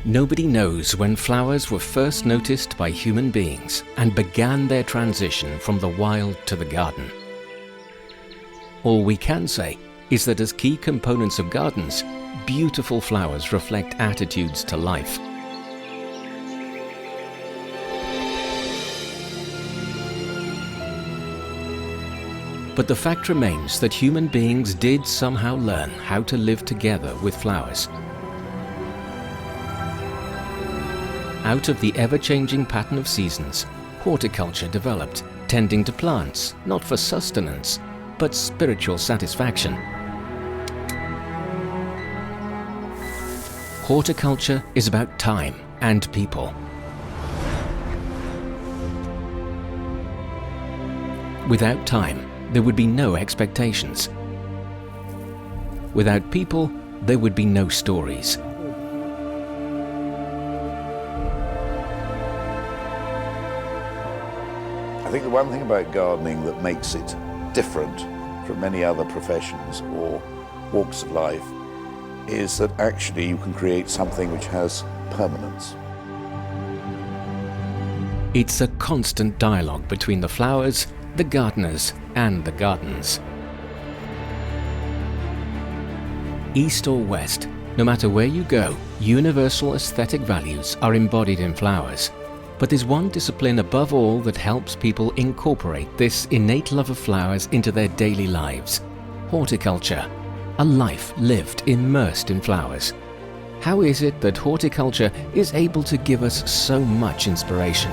Nobody knows when flowers were first noticed by human beings and began their transition from the wild to the garden. All we can say is that as key components of gardens, beautiful flowers reflect attitudes to life. But the fact remains that human beings did somehow learn how to live together with flowers. Out of the ever-changing pattern of seasons, horticulture developed, tending to plants, not for sustenance, but spiritual satisfaction. Horticulture is about time and people. Without time, there would be no expectations. Without people, there would be no stories. I think the one thing about gardening that makes it different from many other professions or walks of life is that actually you can create something which has permanence. It's a constant dialogue between the flowers, the gardeners, and the gardens. East or west, no matter where you go, universal aesthetic values are embodied in flowers. But there's one discipline above all that helps people incorporate this innate love of flowers into their daily lives: horticulture, a life lived immersed in flowers. How is it that horticulture is able to give us so much inspiration?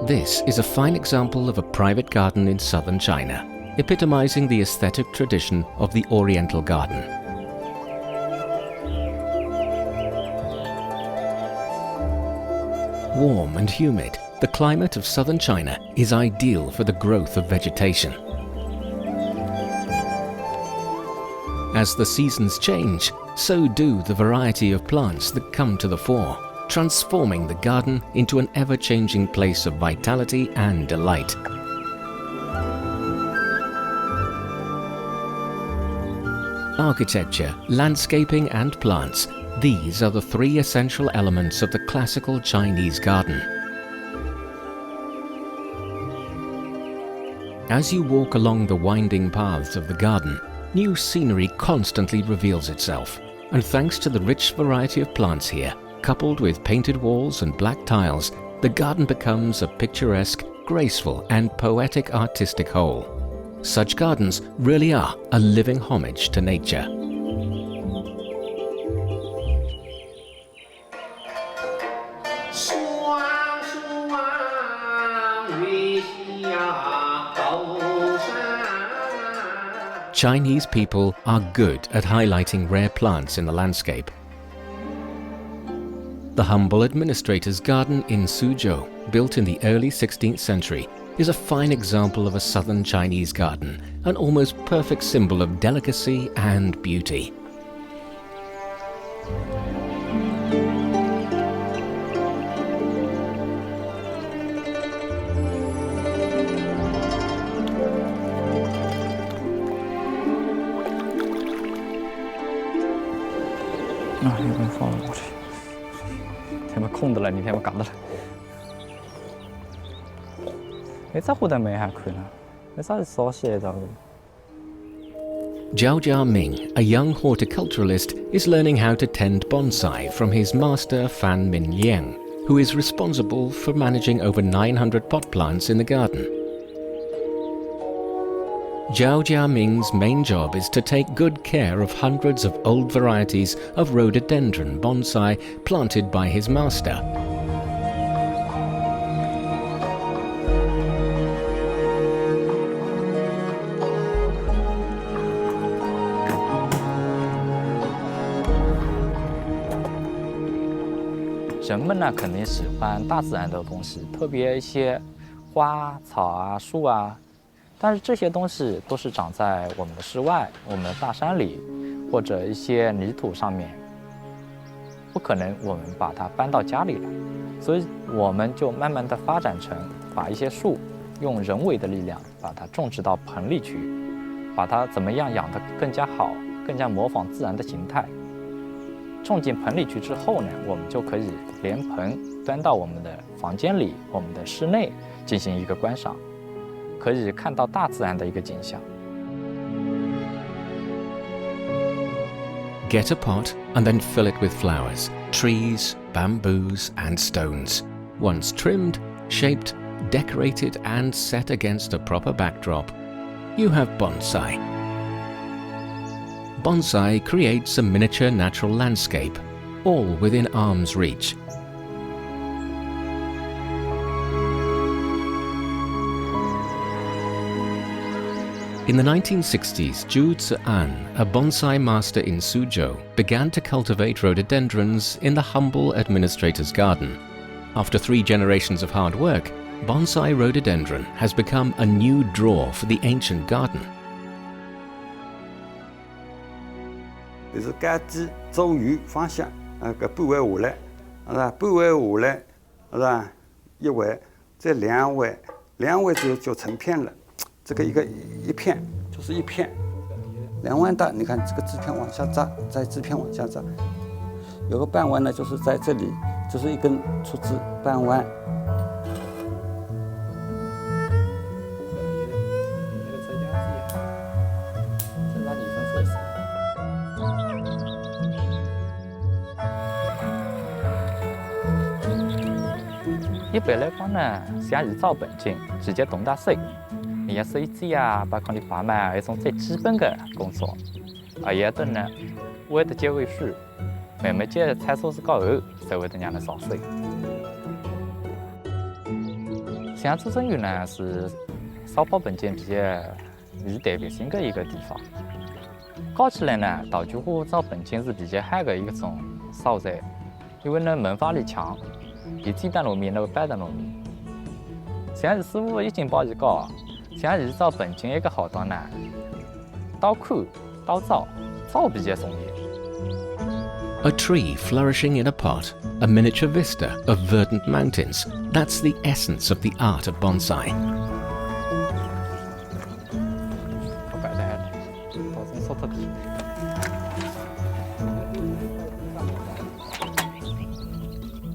This is a fine example of a private garden in southern China, epitomizing the aesthetic tradition of the Oriental garden. Warm and humid, the climate of southern China is ideal for the growth of vegetation. As the seasons change, so do the variety of plants that come to the fore, transforming the garden into an ever-changing place of vitality and delight. Architecture, landscaping and plants, these are the three essential elements of the classical Chinese garden. As you walk along the winding paths of the garden, new scenery constantly reveals itself, and thanks to the rich variety of plants here, coupled with painted walls and black tiles, the garden becomes a picturesque, graceful and poetic artistic whole. Such gardens really are a living homage to nature. Chinese people are good at highlighting rare plants in the landscape. The humble administrator's garden in Suzhou, built in the early 16th century, is a fine example of a southern Chinese garden, an almost perfect symbol of delicacy and beauty. Zhao Jiaming, a young horticulturalist, is learning how to tend bonsai from his master Fan Minliang, who is responsible for managing over 900 pot plants in the garden. Zhao Jiaming's main job is to take good care of hundreds of old varieties of rhododendron bonsai planted by his master. 人们呢肯定喜欢大自然的东西，特别一些花草啊、树啊，但是这些东西都是长在我们的室外、我们的大山里，或者一些泥土上面，不可能我们把它搬到家里来，所以我们就慢慢的发展成把一些树用人为的力量把它种植到盆里去，把它怎么样养得更加好，更加模仿自然的形态。 种进盆里去之后呢，我们就可以连盆端到我们的房间里、我们的室内进行一个观赏，可以看到大自然的一个景象。 Get a pot and then fill it with flowers, trees, bamboos and stones. Once trimmed, shaped, decorated and set against a proper backdrop, you have bonsai. Bonsai creates a miniature natural landscape, all within arm's reach. In the 1960s, Zhu Zi'an, a bonsai master in Suzhou, began to cultivate rhododendrons in the humble administrator's garden. After 3 generations of hard work, bonsai rhododendron has become a new draw for the ancient garden. 就是杆基左右方向，搿搬围下来，是吧？搬围下来，是吧？一围，再2围，2围就成片了。这个一片就是一片，2弯大。你看这个枝片往下扎，再枝片往下扎，有个半弯呢，就是在这里，就是一根粗枝半弯。 一般来讲呢，像现造盆景直接动打水，像水质啊、把康里爬满，一种最基本的工作。有的呢，会得接尾水，慢慢接菜蔬是高后，才会得让它烧水。像主生园呢，是烧泡盆景比较有代表性的一个地方。搞起来呢，道具户造盆景是比较好的一种素材，因为呢文化力强。 以简单路面，那个摆的路面。像是师傅已经帮伊讲，像是造盆景一个好档呢，刀看、刀造，造比较重要。 A tree flourishing in a pot, a miniature vista of verdant mountains. That's the essence of the art of bonsai. 我摆在刀子烧特皮。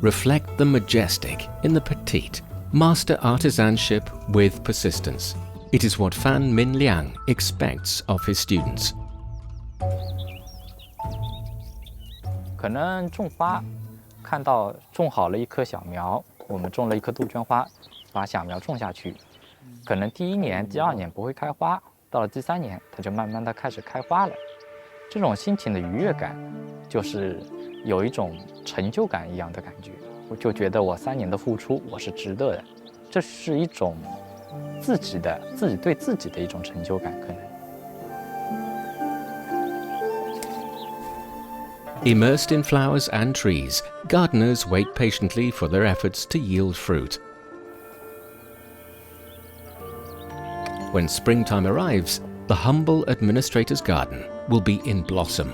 Reflect the majestic in the petite. Master artisanship with persistence. It is what Fan Min Liang expects of his students. 可能种花，看到种好了一棵小苗，我们种了一棵杜鹃花，把小苗种下去，可能第1年、第2年不会开花，到了第3年，它就慢慢的开始开花了。这种心情的愉悦感，就是有一种成就感一样的感觉。我就觉得我3年的付出，我是值得的。这是一种自己对自己的一种成就感，可能。 Immersed in flowers and trees, gardeners wait patiently for their efforts to yield fruit. When springtime arrives, the humble administrator's garden will be in blossom.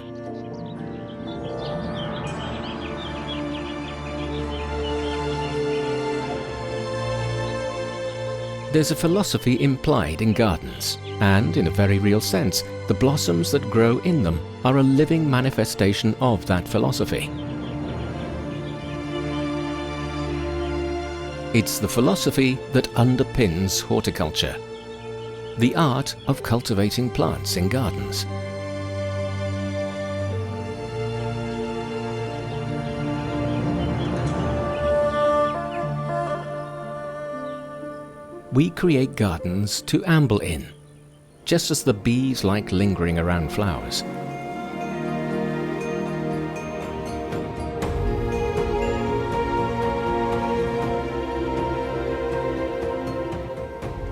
There's a philosophy implied in gardens, and in a very real sense, the blossoms that grow in them are a living manifestation of that philosophy. It's the philosophy that underpins horticulture, the art of cultivating plants in gardens. We create gardens to amble in, just as the bees like lingering around flowers.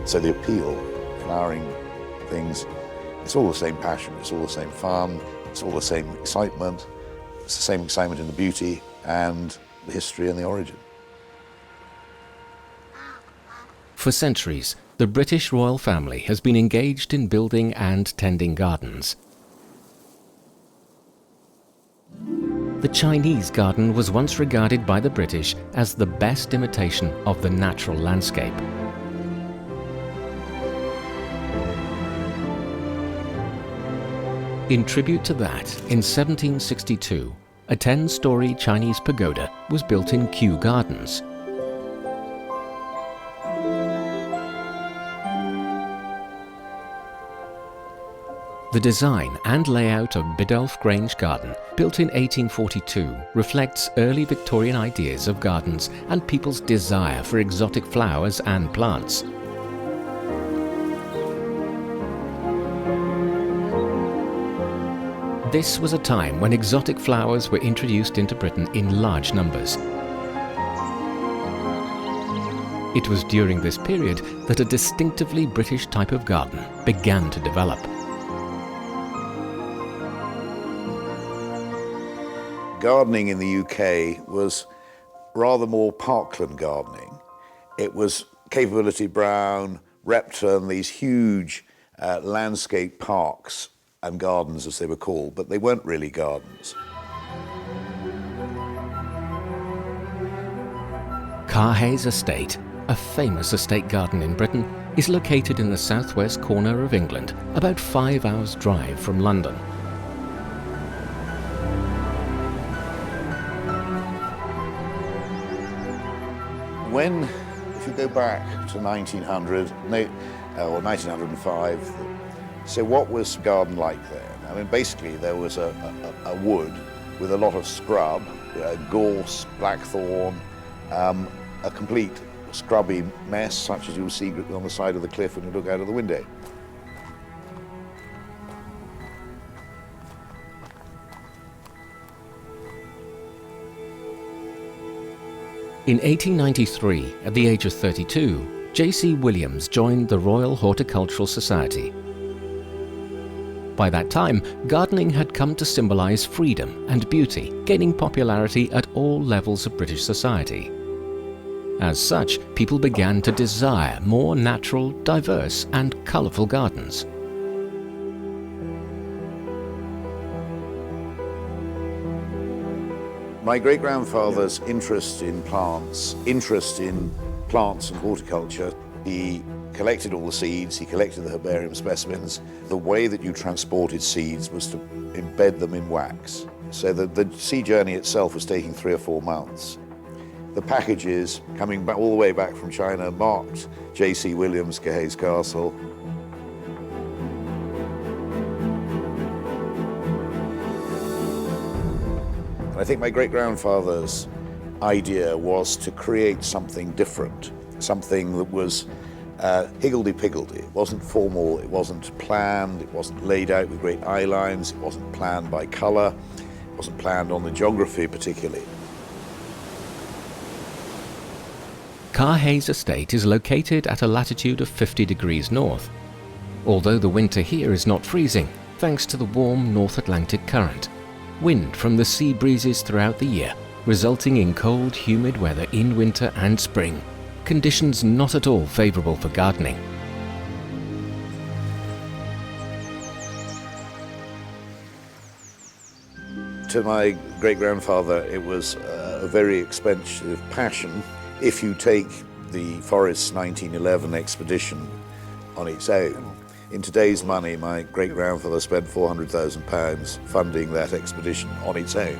So the appeal, flowering things, it's all the same passion, it's all the same fun, it's all the same excitement, it's the same excitement in the beauty and the history and the origin. For centuries, the British royal family has been engaged in building and tending gardens. The Chinese garden was once regarded by the British as the best imitation of the natural landscape. In tribute to that, in 1762, a 10-story Chinese pagoda was built in Kew Gardens. The design and layout of Biddulph Grange Garden, built in 1842, reflects early Victorian ideas of gardens and people's desire for exotic flowers and plants. This was a time when exotic flowers were introduced into Britain in large numbers. It was during this period that a distinctively British type of garden began to develop. Gardening in the UK was rather more parkland gardening. It was Capability Brown, Repton, these huge landscape parks and gardens as they were called, but they weren't really gardens. Carhays Estate, a famous estate garden in Britain, is located in the southwest corner of England, about 5 hours' drive from London. If you go back to 1900 or 1905, so what was garden like then? I mean, basically there was a wood with a lot of scrub, gorse, blackthorn, a complete scrubby mess such as you'll see on the side of the cliff when you look out of the window. In 1893, at the age of 32, J.C. Williams joined the Royal Horticultural Society. By that time, gardening had come to symbolize freedom and beauty, gaining popularity at all levels of British society. As such, people began to desire more natural, diverse, and colourful gardens. My great-grandfather's interest in plants and horticulture, he collected all the seeds, he collected the herbarium specimens. The way that you transported seeds was to embed them in wax. So the seed journey itself was taking 3 or 4 months. The packages coming back all the way back from China marked J.C. Williams, Carhays Castle. I think my great-grandfather's idea was to create something different, something that was higgledy-piggledy. It wasn't formal, it wasn't planned, it wasn't laid out with great eye lines, it wasn't planned by colour, it wasn't planned on the geography particularly. Carhays Estate is located at a latitude of 50 degrees north. Although the winter here is not freezing, thanks to the warm North Atlantic current. Wind from the sea breezes throughout the year, resulting in cold, humid weather in winter and spring. Conditions not at all favourable for gardening. To my great-grandfather, it was a very expensive passion. If you take the Forest's 1911 expedition on its own, in today's money, my great-grandfather spent £400,000 funding that expedition on its own.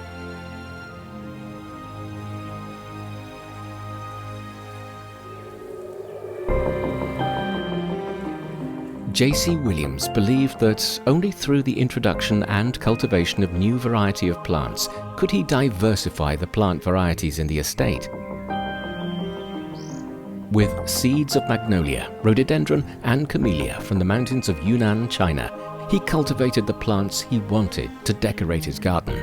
J.C. Williams believed that only through the introduction and cultivation of new variety of plants could he diversify the plant varieties in the estate. with seeds of magnolia, rhododendron and camellia from the mountains of Yunnan, China. He cultivated the plants he wanted to decorate his garden.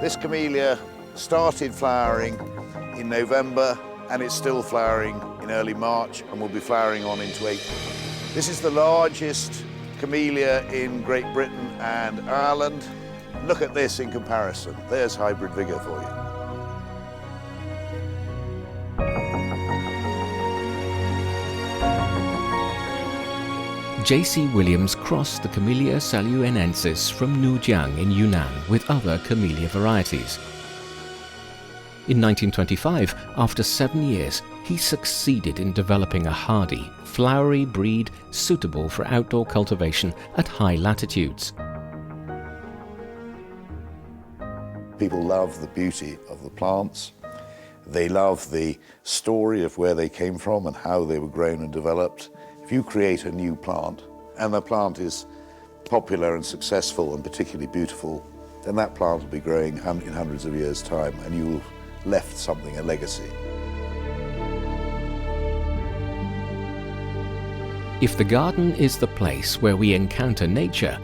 This camellia started flowering in November and it's still flowering in early March and will be flowering on into April. This is the largest camellia in Great Britain and Ireland. Look at this in comparison. There's hybrid vigour for you. J.C. Williams crossed the Camellia saluenensis from Nujiang in Yunnan with other camellia varieties. In 1925, after 7 years, he succeeded in developing a hardy, flowery breed suitable for outdoor cultivation at high latitudes. People love the beauty of the plants. They love the story of where they came from and how they were grown and developed. If you create a new plant and the plant is popular and successful and particularly beautiful, then that plant will be growing in hundreds of years' time and you'll left something, a legacy. If the garden is the place where we encounter nature,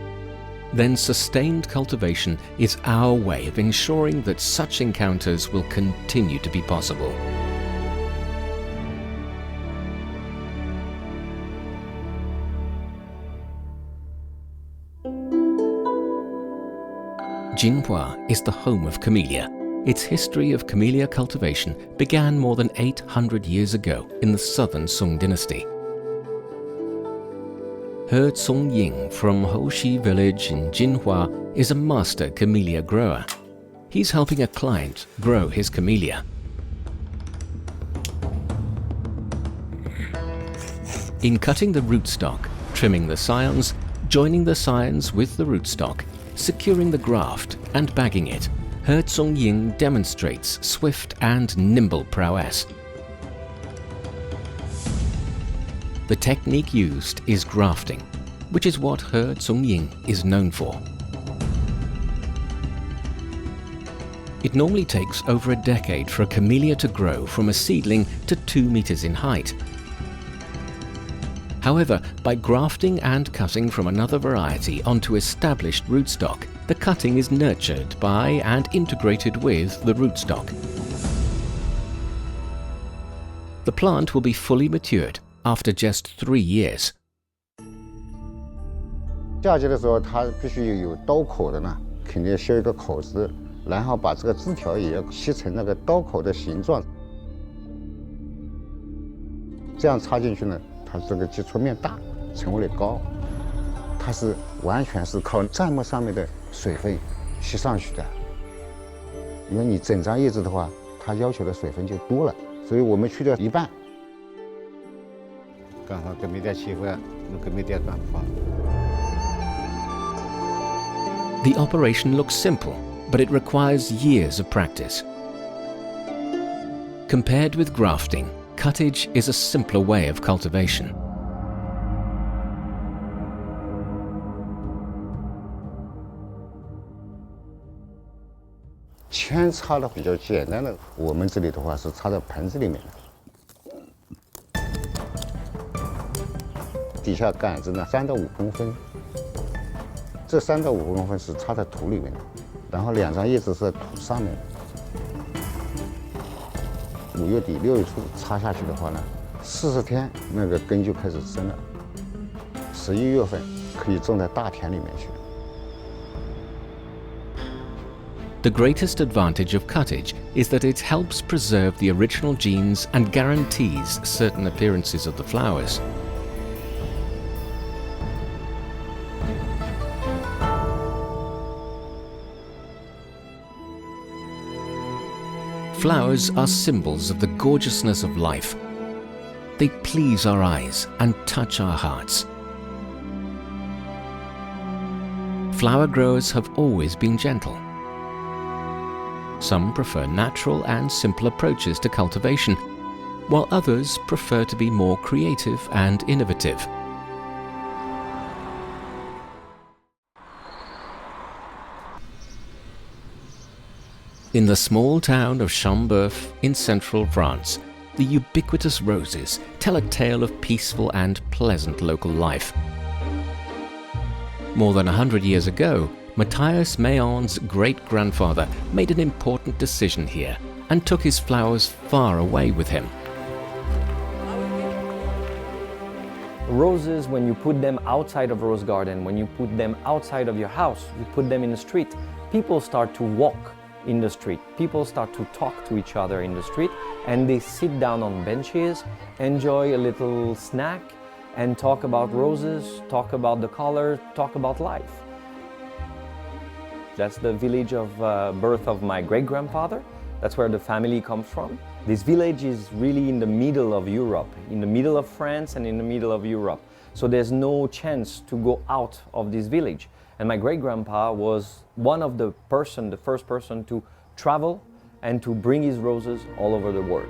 then sustained cultivation is our way of ensuring that such encounters will continue to be possible. Jinhua is the home of camellia. Its history of camellia cultivation began more than 800 years ago in the southern Song dynasty. He Zongying from Hoxi village in Jinhua is a master camellia grower. He's helping a client grow his camellia. In cutting the rootstock, trimming the scions, joining the scions with the rootstock, securing the graft and bagging it, He Zongying demonstrates swift and nimble prowess. The technique used is grafting, which is what He Zongying is known for. It normally takes over a decade for a camellia to grow from a seedling to 2 meters in height. However, by grafting and cutting from another variety onto established rootstock, the cutting is nurtured by and integrated with the rootstock. The plant will be fully matured after just 3 years. 嫁接的时候，它必须有刀口的呢，肯定修一个口子，然后把这个枝条也要切成那个刀口的形状，这样插进去呢，它这个接触面大，成活率高。它是完全是靠砧木上面的水分吸上去的，因为你整张叶子的话，它要求的水分就多了，所以我们去掉一半。刚好跟没点气氛，跟没点短发。 The operation looks simple, but it requires years of practice. Compared with grafting, cuttage is a simpler way of cultivation. “扦插的比较简单的，我们这里的话是插在盆子里面的，底下杆子呢3到5公分。 这3到5公分是插在土里面的，然后2张叶子是在土上面。5月底6月初插下去的话呢，40天那个根就开始生了。11月份可以种在大田里面去。 The greatest advantage of cuttage is that it helps preserve the original genes and guarantees certain appearances of the flowers. Flowers are symbols of the gorgeousness of life. They please our eyes and touch our hearts. Flower growers have always been gentle. Some prefer natural and simple approaches to cultivation, while others prefer to be more creative and innovative. In the small town of Chambeuf in central France, the ubiquitous roses tell a tale of peaceful and pleasant local life. More than 100 years ago, Matthias Mayon's great-grandfather made an important decision here and took his flowers far away with him. Roses, when you put them outside of a rose garden, when you put them outside of your house, you put them in the street, people start to walk in the street. People start to talk to each other in the street, and they sit down on benches, enjoy a little snack, and talk about roses, talk about the color, talk about life. That's the village of birth of my great-grandfather. That's where the family comes from. This village is really in the middle of Europe, in the middle of France and in the middle of Europe. So there's no chance to go out of this village. And my great-grandpa was one of the first person to travel and to bring his roses all over the world.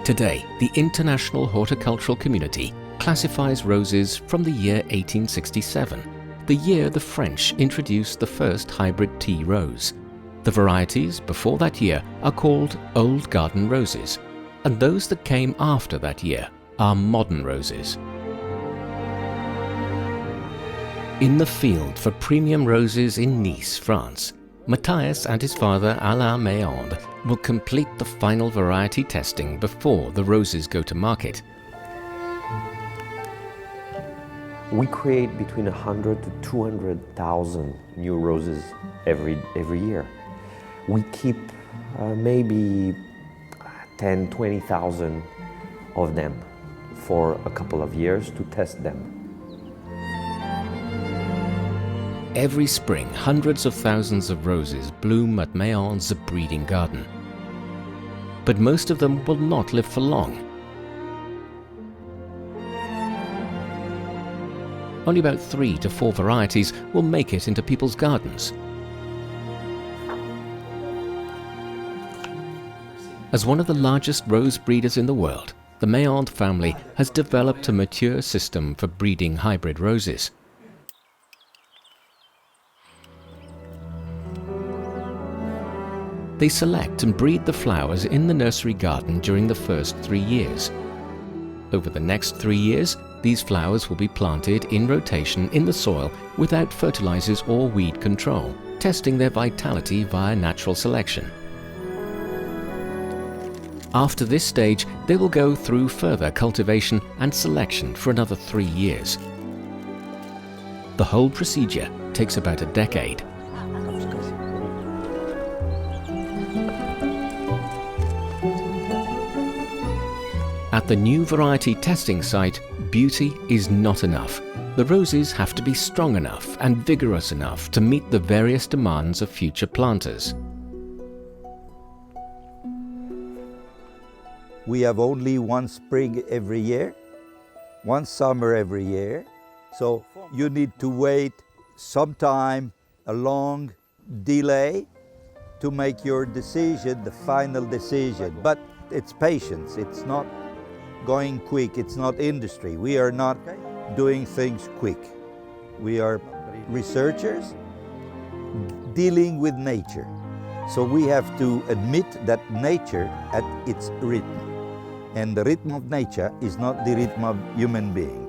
Today, the international horticultural community classifies roses from the year 1867, the year the French introduced the first hybrid tea rose. The varieties before that year are called old garden roses, and those that came after that year are modern roses. In the field for premium roses in Nice, France, Matthias and his father Alain Mayon will complete the final variety testing before the roses go to market. We create between 100 to 200,000 new roses every year. We keep maybe 10, 20,000 of them for a couple of years to test them. Every spring, hundreds of thousands of roses bloom at Mayon's breeding garden. But most of them will not live for long. Only about 3 to 4 varieties will make it into people's gardens. As one of the largest rose breeders in the world, the Mayon family has developed a mature system for breeding hybrid roses. They select and breed the flowers in the nursery garden during the first 3 years. Over the next 3 years, these flowers will be planted in rotation in the soil without fertilizers or weed control, testing their vitality via natural selection. After this stage, they will go through further cultivation and selection for another 3 years. The whole procedure takes about a decade. At the new variety testing site, beauty is not enough. The roses have to be strong enough and vigorous enough to meet the various demands of future planters. We have only one spring every year, one summer every year. So you need to wait some time, a long delay to make your decision, the final decision. But it's patience, it's not going quick, it's not industry. We are not doing things quick. We are researchers dealing with nature. So we have to admit that nature at its rhythm. And the rhythm of nature is not the rhythm of human being.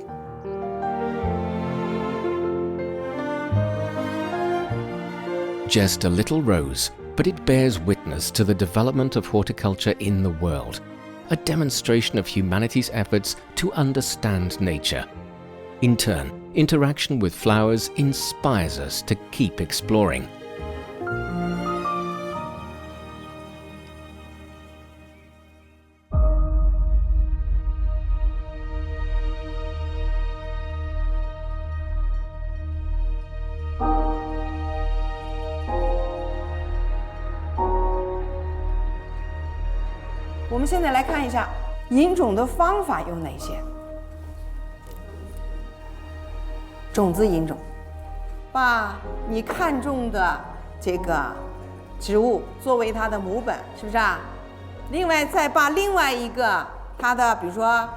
Just a little rose, but it bears witness to the development of horticulture in the world. A demonstration of humanity's efforts to understand nature. In turn, interaction with flowers inspires us to keep exploring.我们现在来看一下引种的方法有哪些。种子引种，把你看中的这个植物作为它的母本，是不是啊？另外再把另外一个它的，比如说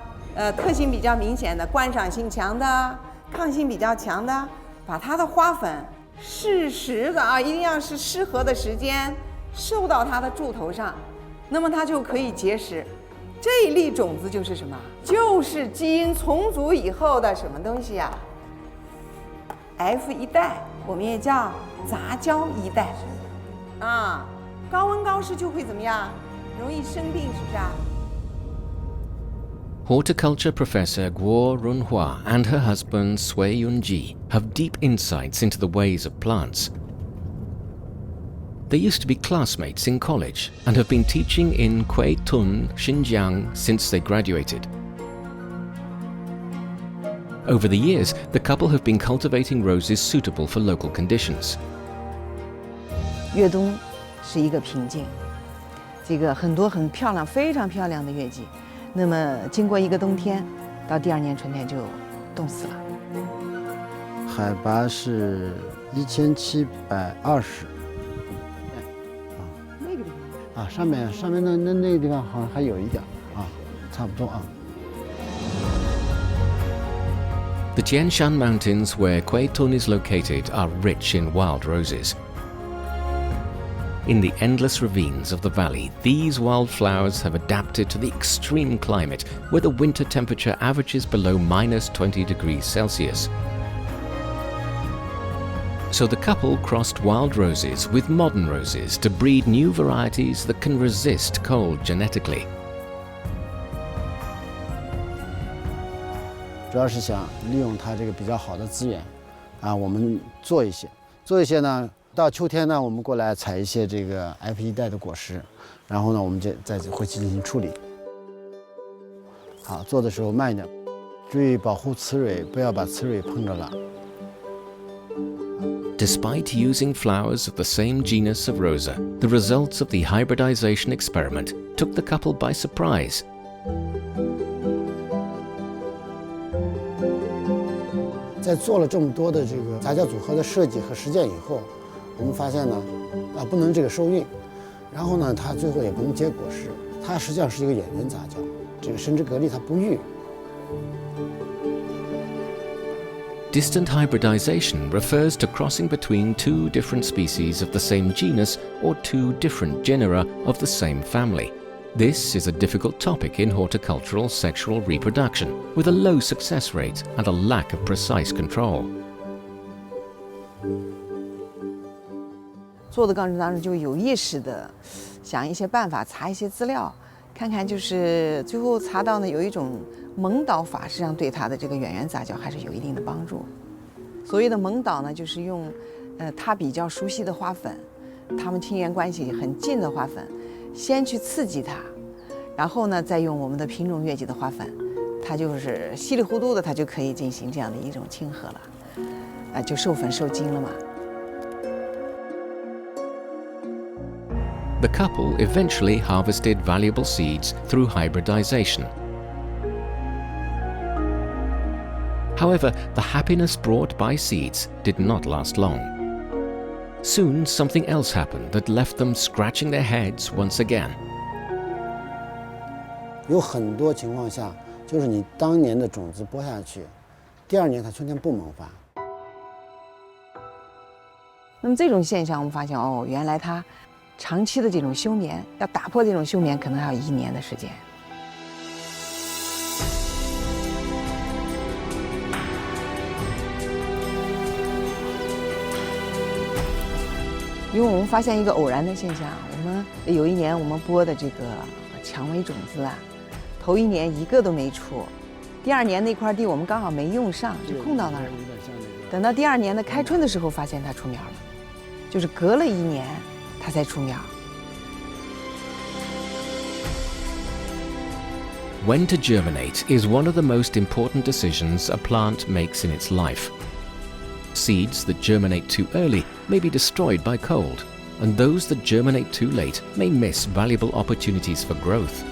特性比较明显的、观赏性强的、抗性比较强的，把它的花粉适时的啊，一定要是适合的时间授到它的柱头上，那么它就可以结实。这一粒种子就是什么？就是基因重组以后的什么东西呀？F1代，我们也叫杂交1代。啊，高温高湿就会怎么样？容易生病，是不是啊？ Horticulture professor Guo Runhua and her husband Sui Yunji have deep insights into the ways of plants. They used to be classmates in college and have been teaching in Kuitun, Xinjiang since they graduated. Over the years, the couple have been cultivating roses suitable for local conditions. 越冬是一个瓶颈，这个很多很漂亮、非常漂亮的月季，那么经过一个冬天，到第2年春天就冻死了。海拔是1720。 啊，上面那个地方好像还有一点啊，差不多啊。 The Tianshan Mountains where Kuitun is located are rich in wild roses. In the endless ravines of the valley, these wildflowers have adapted to the extreme climate where the winter temperature averages below -20 degrees Celsius. So the couple crossed wild roses with modern roses to breed new varieties that can resist cold genetically. 主要是想利用它这个比较好的资源，啊，我们做一些呢，到秋天呢，我们过来采一些这个 F1代的果实，然后呢，我们再回去进行处理。好，做的时候慢一点，注意保护雌蕊，不要把雌蕊碰着了。 Despite using flowers of the same genus of Rosa, the results of the hybridization experiment took the couple by surprise. 在做了这么多的这个杂交组合的设计和实践以后，我们发现呢，不能这个受孕，然后呢，它最后也不能结果实，它实际上是一个眼缘杂交，这个生殖隔离它不育。 Distant hybridization refers to crossing between 2 different species of the same genus or 2 different genera of the same family. This is a difficult topic in horticultural sexual reproduction, with a low success rate and a lack of precise control. 做的过程当中就有意识的想一些办法，查一些资料，看看就是最后查到呢有一种蒙导法，实际上对它的这个远缘杂交还是有一定的帮助。所谓的蒙导呢，就是用他比较熟悉的花粉，他们亲缘关系很近的花粉，先去刺激它，然后呢再用我们的品种月季的花粉，它就是稀里糊涂的，它就可以进行这样的一种亲和了，就授粉受精了嘛。 The couple eventually harvested valuable seeds through hybridization. However, the happiness brought by seeds did not last long. Soon, something else happened that left them scratching their heads once again. 有很多情况下，就是你当年的种子播下去，第2年它春天不萌发。那么这种现象，我们发现哦，原来它长期的这种休眠，要打破这种休眠，可能还要1年的时间。 因为我们发现一个偶然的现象，我们有一年我们播的这个蔷薇种子啊，头1年1个都没出，第2年那块地我们刚好没用上，就空到那儿了。等到第2年的开春的时候，发现它出苗了，就是隔了1年它才出苗。 When to germinate is one of the most important decisions a plant makes in its life. Seeds that germinate too early may be destroyed by cold, and those that germinate too late may miss valuable opportunities for growth.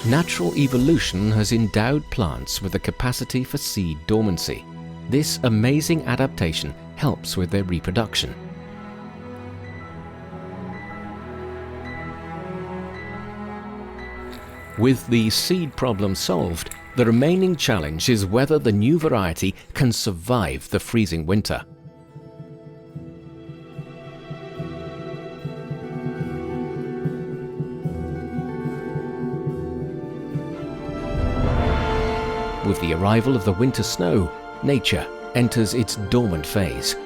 Natural evolution has endowed plants with the capacity for seed dormancy. This amazing adaptation helps with their reproduction. With the seed problem solved, the remaining challenge is whether the new variety can survive the freezing winter. With the arrival of the winter snow, nature enters its dormant phase.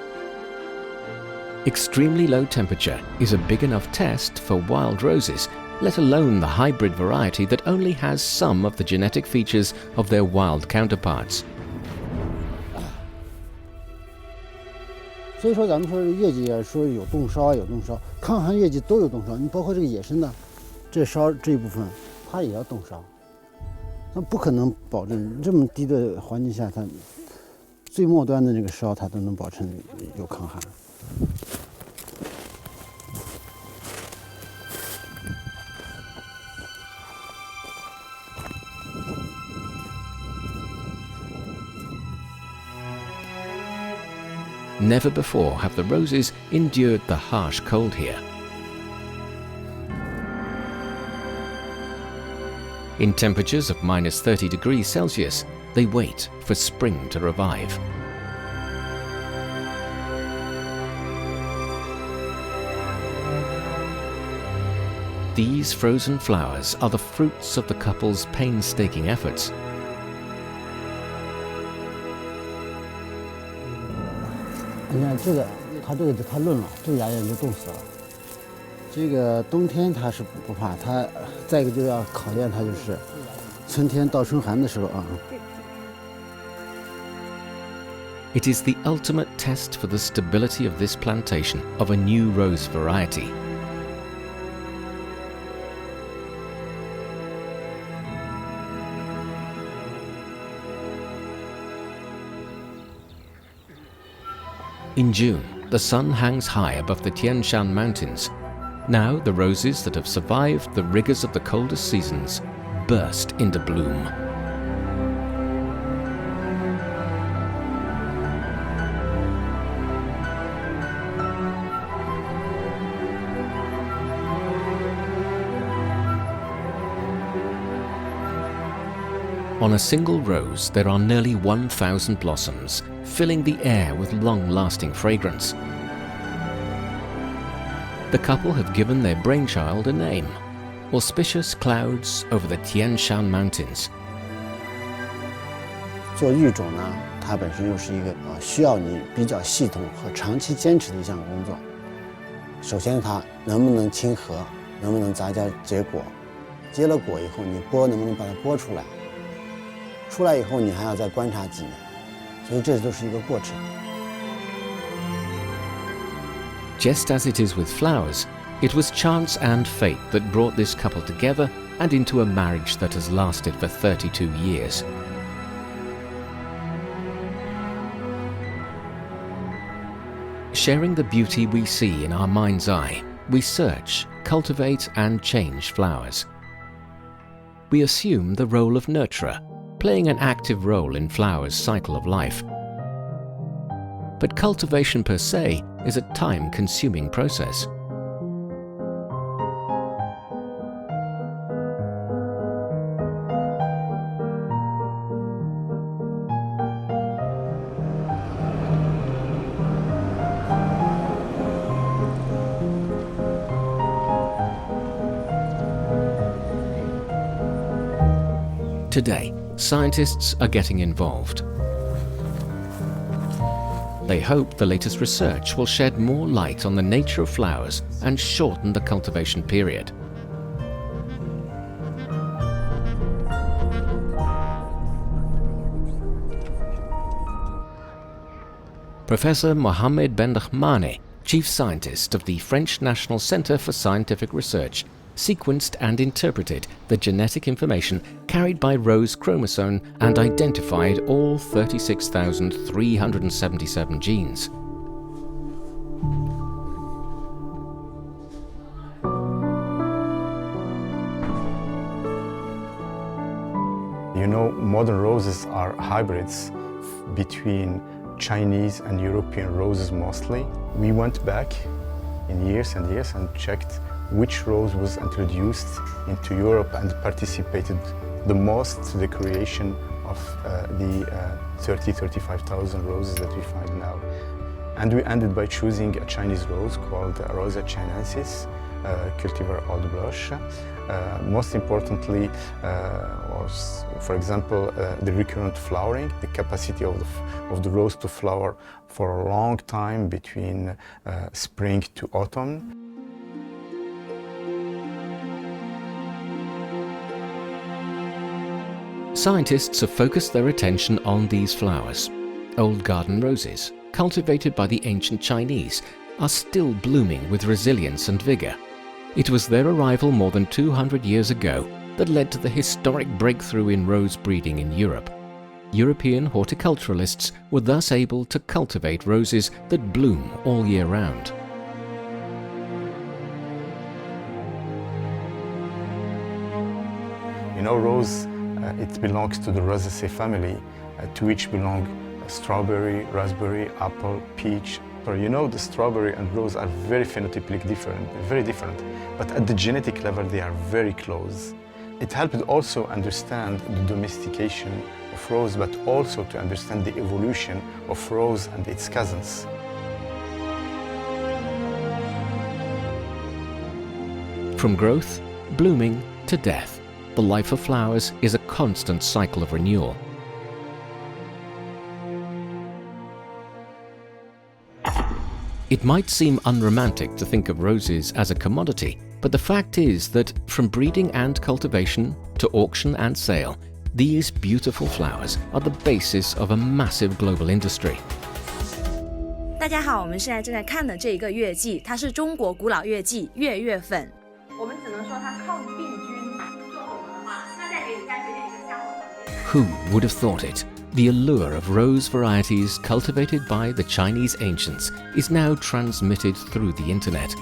Extremely low temperature is a big enough test for wild roses, let alone the hybrid variety that only has some of the genetic features of their wild counterparts. 所以说咱们说叶季啊，说有冻烧有冻烧，抗寒叶季都有冻烧。你包括这个野生的，这烧这一部分，它也要冻烧。那不可能保证这么低的环境下，它最末端的这个烧，它都能保证有抗寒。 Never before have the roses endured the harsh cold here. In temperatures of -30 degrees Celsius, they wait for spring to revive. These frozen flowers are the fruits of the couple's painstaking efforts. 你看这个，它这个就太嫩了，这个芽叶就冻死了。这个冬天它是不怕，它再一个就要考验它，就是春天到春寒的时候啊。It is the ultimate test for the stability of this plantation of a new rose variety. In June, the sun hangs high above the Tian Shan Mountains. Now the roses that have survived the rigors of the coldest seasons burst into bloom. On a single rose, there are nearly 1,000 blossoms, filling the air with long-lasting fragrance. The couple have given their brainchild a name: Auspicious Clouds over the Tian Shan Mountains. 做育种呢，它本身又是一个需要你比较系统和长期坚持的一项工作。首先，它能不能亲和，能不能杂交结果，结了果以后，你播能不能把它播出来？出来以后，你还要再观察几年，所以这都是一个过程。 Just as it is with flowers, it was chance and fate that brought this couple together and into a marriage that has lasted for 32 years. Sharing the beauty we see in our mind's eye, we search, cultivate and change flowers. We assume the role of nurturer, playing an active role in flowers' cycle of life. But cultivation per se is a time-consuming process. Today, scientists are getting involved. They hope the latest research will shed more light on the nature of flowers and shorten the cultivation period. Professor Mohamed Benrahmane, chief scientist of the French National Centre for Scientific Research, sequenced and interpreted the genetic information carried by rose chromosome and identified all 36,377 genes. You know, modern roses are hybrids between Chinese and European roses mostly. We went back in years and years and checked which rose was introduced into Europe and participated the most to the creation of the 35,000 roses that we find now. And we ended by choosing a Chinese rose called Rosa chinensis, cultivar old blush. Most importantly was, for example, the recurrent flowering, the capacity of the rose to flower for a long time between spring to autumn. Scientists have focused their attention on these flowers. Old garden roses, cultivated by the ancient Chinese, are still blooming with resilience and vigor. It was their arrival more than 200 years ago that led to the historic breakthrough in rose breeding in Europe. European horticulturalists were thus able to cultivate roses that bloom all year round. You know, rose, it belongs to the Rosaceae family, to which belong strawberry, raspberry, apple, peach. So you know, the strawberry and rose are very phenotypically different, very different, but at the genetic level they are very close. It helped also understand the domestication of rose, but also to understand the evolution of rose and its cousins. From growth, blooming to death, the life of flowers is a constant cycle of renewal. It might seem unromantic to think of roses as a commodity, but the fact is that from breeding and cultivation to auction and sale, these beautiful flowers are the basis of a massive global industry. 大家好，我们现在正在看的这一个月季，它是中国古老月季月月粉。我们只能说它抗病菌。做好的话，那再给大家推荐一个下火房。Who would have thought it? The allure of rose varieties cultivated by the Chinese ancients is now transmitted through the internet.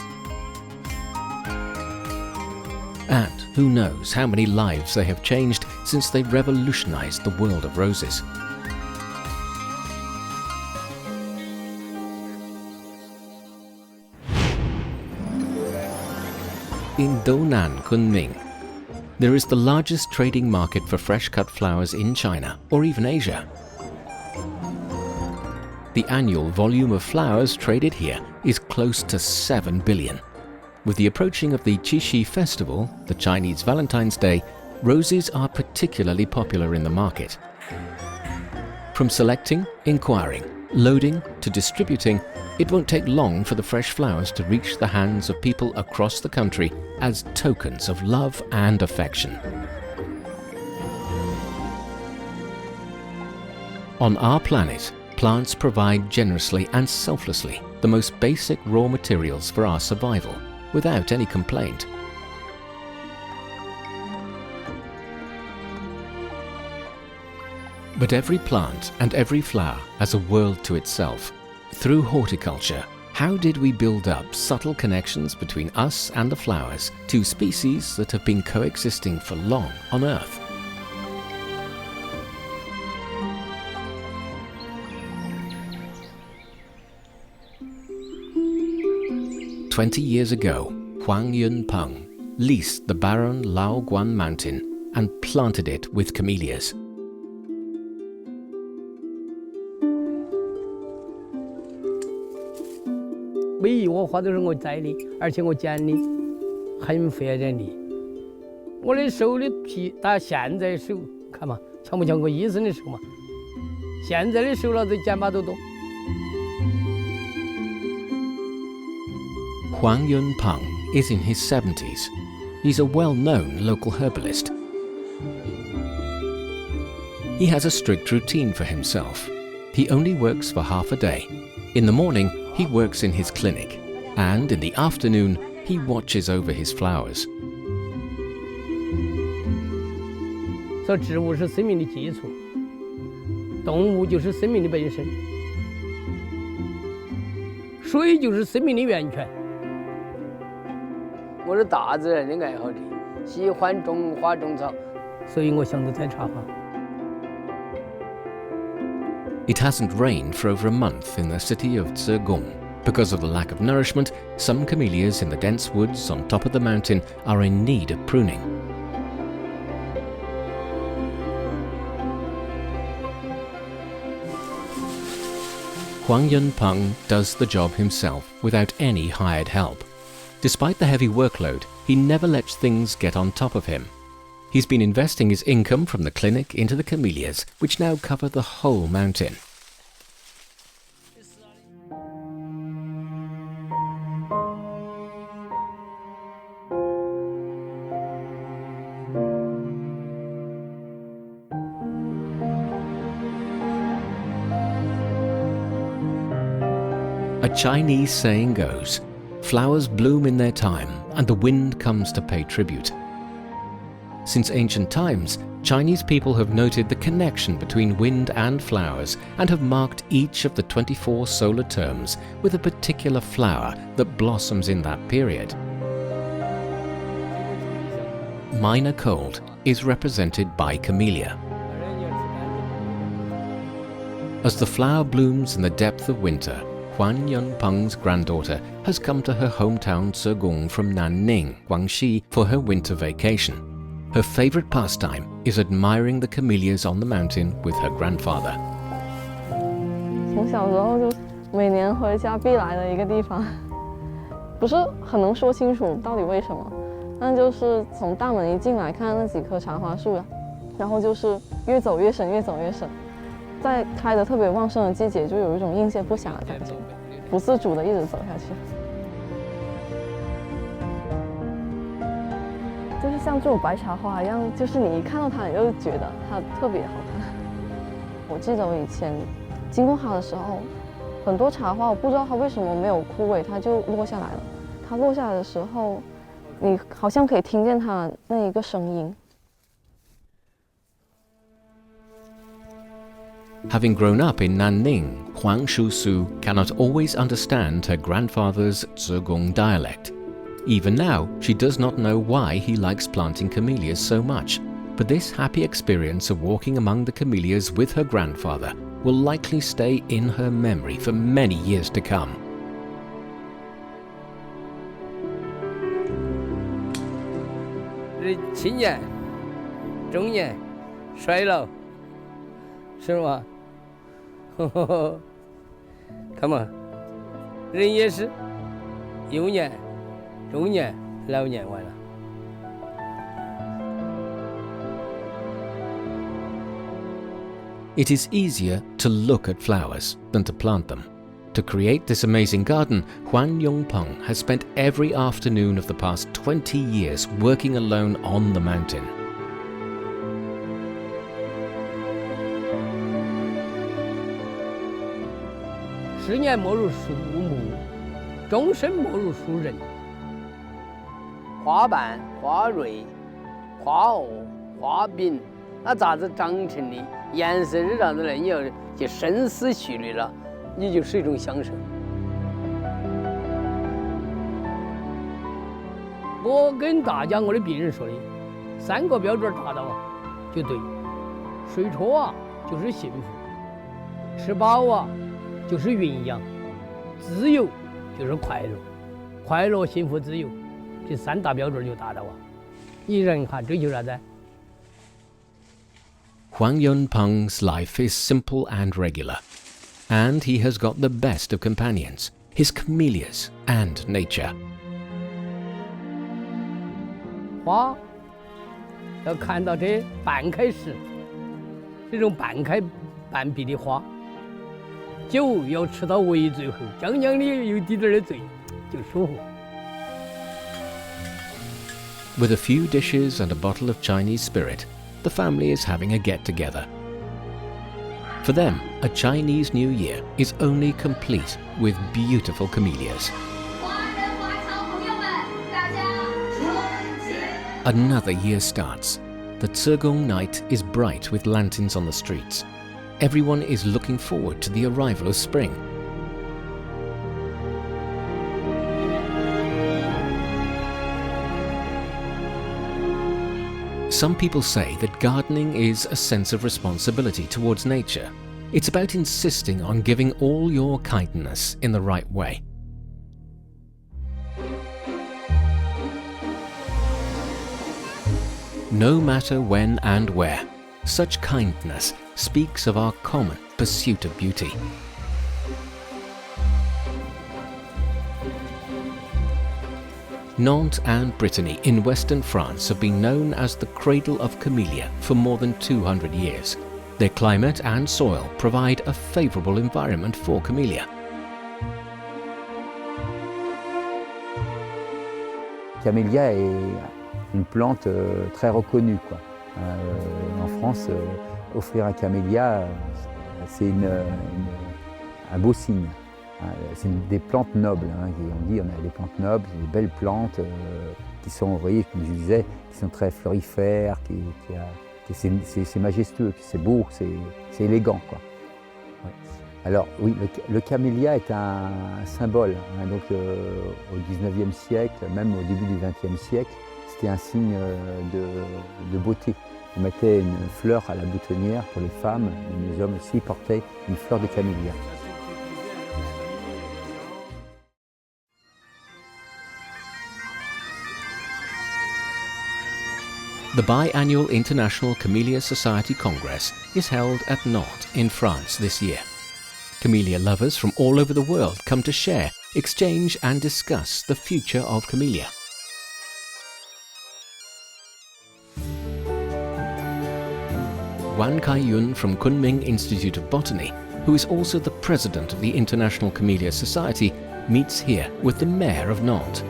And who knows how many lives they have changed since they revolutionized the world of roses. In Dounan, Kunming, there is the largest trading market for fresh-cut flowers in China or even Asia. The annual volume of flowers traded here is close to 7 billion. With the approaching of the Qixi festival, the Chinese Valentine's Day, roses are particularly popular in the market. From selecting, inquiring, loading to distributing, it won't take long for the fresh flowers to reach the hands of people across the country as tokens of love and affection. On our planet, plants provide generously and selflessly the most basic raw materials for our survival, without any complaint. But every plant and every flower has a world to itself. Through horticulture, how did we build up subtle connections between us and the flowers, two species that have been coexisting for long on Earth? "20 years ago, Huang Yunpeng leased the barren Laoguan mountain and planted it with camellias. Huang Yunpeng is in his 70s. He's a well-known local herbalist. He has a strict routine for himself. He only works for half a day. In the morning, he works in his clinic, and in the afternoon, he watches over his flowers. 说植物是生命的基础，动物就是生命的本身，水就是生命的源泉。我是大自然的爱好者，喜欢种花种草，所以我想到采茶花。It hasn't rained for over a month in the city of Zhegung. Because of the lack of nourishment, some camellias in the dense woods on top of the mountain are in need of pruning. Huang Yunpeng does the job himself without any hired help. Despite the heavy workload, he never lets things get on top of him. He's been investing his income from the clinic into the camellias, which now cover the whole mountain. A Chinese saying goes, flowers bloom in their time and the wind comes to pay tribute. Since ancient times, Chinese people have noted the connection between wind and flowers and have marked each of the 24 solar terms with a particular flower that blossoms in that period. Minor cold is represented by camellia. As the flower blooms in the depth of winter, Huang Yunpeng's granddaughter has come to her hometown Zhegung from Nanning, Guangxi for her winter vacation. Her favorite pastime is admiring the camellias on the mountain with her grandfather. 从小时候就每年回家必来的一个地方，不是很能说清楚到底为什么，但就是从大门一进来看那几棵茶花树呀，然后就是越走越深，越走越深。 在开得特别旺盛的季节，就有一种应接不暇的感觉，不自主的一直走下去。就是像这种白茶花一样，就是你一看到它，你就觉得它特别好看。我记得我以前经过它的时候，很多茶花我不知道它为什么没有枯萎，它就落下来了。它落下来的时候，你好像可以听见它那一个声音。 Having grown up in Nanning, Huang Shusu cannot always understand her grandfather's Zhegung dialect. Even now, she does not know why he likes planting camellias so much, but this happy experience of walking among the camellias with her grandfather will likely stay in her memory for many years to come. 青年、中年、衰老，是吗？ Come on， 人也是幼年、中年、老年完了。 It is easier to look at flowers than to plant them. To create this amazing garden, Huang Yunpeng has spent every afternoon of the past 20 years working alone on the mountain. 10年莫如树木，终身莫如树人。花瓣、花蕊、花萼、花柄，那咋子长成的？颜色是啥子呢？你要去深思熟虑了，你就是一种享受。我跟大家我的病人说的，3个标准达到啊，就对。睡着啊，就是幸福；吃饱啊。 就是云养，自由就是快乐，快乐、幸福、自由，这3大标准就达到啊！你人还追求啥子？ Huang Yunpeng's life is simple and regular, and he has got the best of companions, his camellias and nature. 花要看到这半开时，这种半开半闭的花。 酒要吃到尾最后，将将的有滴点的醉，就舒服。 With a few dishes and a bottle of Chinese spirit, the family is having a get-together. For them, a Chinese New Year is only complete with beautiful camellias. Another year starts. The Zhegung night is bright with lanterns on the streets. Everyone is looking forward to the arrival of spring. Some people say that gardening is a sense of responsibility towards nature. It's about insisting on giving all your kindness in the right way. No matter when and where, such kindness speaks of our common pursuit of beauty. Nantes and Brittany in western France have been known as the cradle of camellia for more than 200 years. Their climate and soil provide a favourable environment for camellia. Camellia est une plante très reconnue, quoi. En France, offrir un camellia, c'est un beau signe. C'est des plantes nobles, hein. On dit on a des plantes nobles, des belles plantes qui sont, vous voyez, comme je disais, qui sont très florifères, c'est majestueux, c'est beau, c'est élégant, quoi. Ouais. Alors oui, le camélia est un symbole, hein. Donc au XIXe siècle, même au début du XXe siècle, c'était un signe de beauté. On mettait une fleur à la boutonnière pour les femmes, et les hommes aussi portaient une fleur de camélia. The biannual International Camellia Society Congress is held at Nantes in France this year. Camellia lovers from all over the world come to share, exchange and discuss the future of camellia. Wan Kai-yun from Kunming Institute of Botany, who is also the president of the International Camellia Society, meets here with the mayor of Nantes.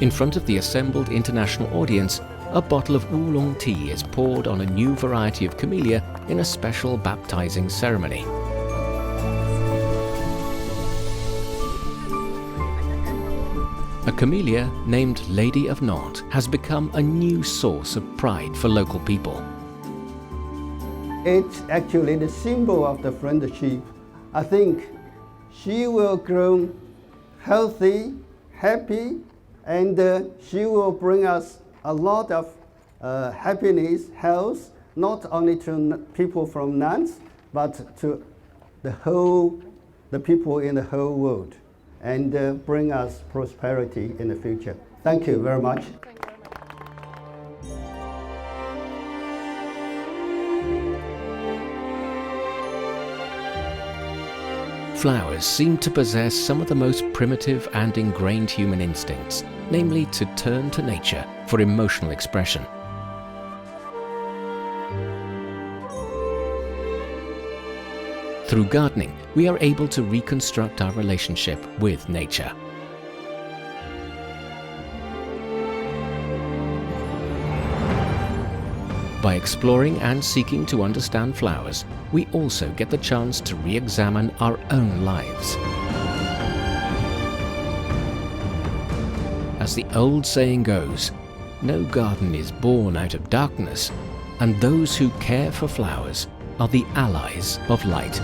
In front of the assembled international audience, a bottle of oolong tea is poured on a new variety of camellia in a special baptizing ceremony. A camellia named Lady of Nantes has become a new source of pride for local people. It's actually the symbol of the friendship. I think she will grow healthy, happy, and she will bring us a lot of happiness, health, not only to people from Nantes, but to the people in the whole world, and bring us prosperity in the future. Thank you very much. Flowers seem to possess some of the most primitive and ingrained human instincts, namely to turn to nature for emotional expression. Through gardening, we are able to reconstruct our relationship with nature. By exploring and seeking to understand flowers, we also get the chance to re-examine our own lives. As the old saying goes, no garden is born out of darkness, and those who care for flowers are the allies of light.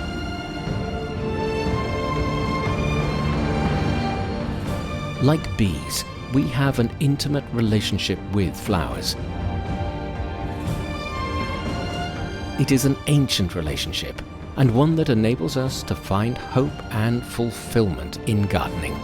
Like bees, we have an intimate relationship with flowers. It is an ancient relationship, and one that enables us to find hope and fulfillment in gardening.